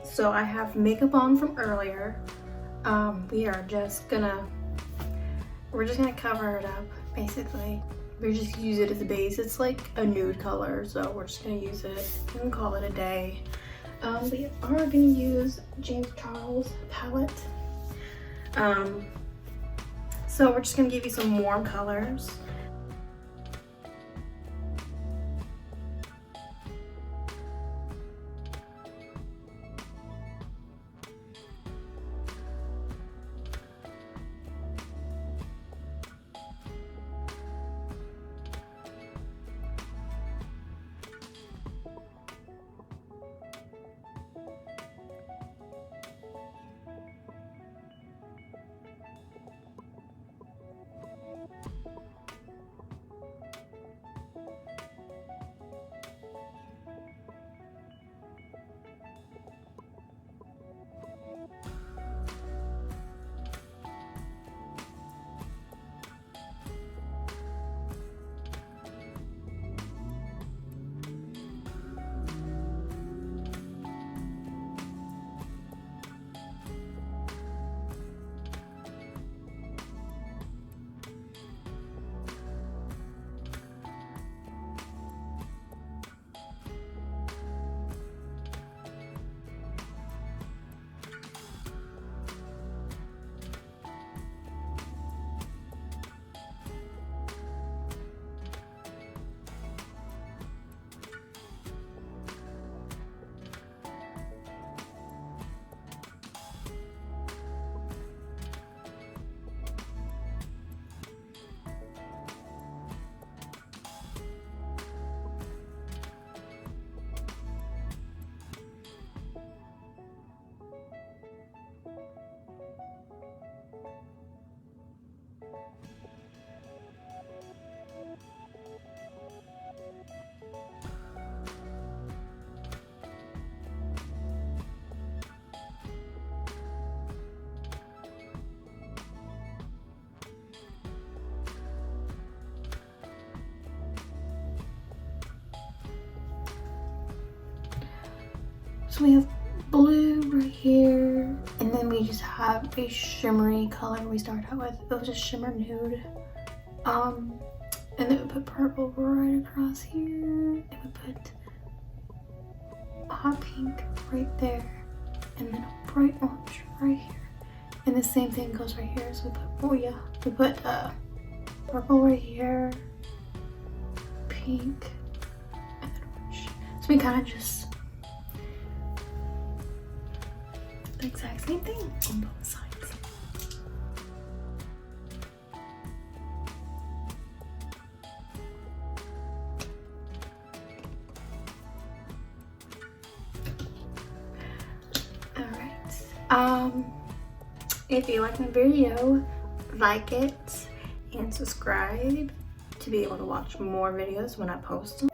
So I have makeup on from earlier. We're just gonna cover it up, basically. We just use it as a base. It's like a nude color, so we're just gonna use it and call it a day. We are gonna use JamesCharles palette. So we're just gonna give you some warm colors. So we have blue right here, and then we just have a shimmery color we started out with. It was a shimmer nude. And then we put purple right across here, and we put a hot pink right there, and then a bright orange right here. And the same thing goes right here. So we put purple right here, pink, and then orange. So we kind of just the exact same thing on both sides. Alright. If you like my video, like it and subscribe to be able to watch more videos when I post them.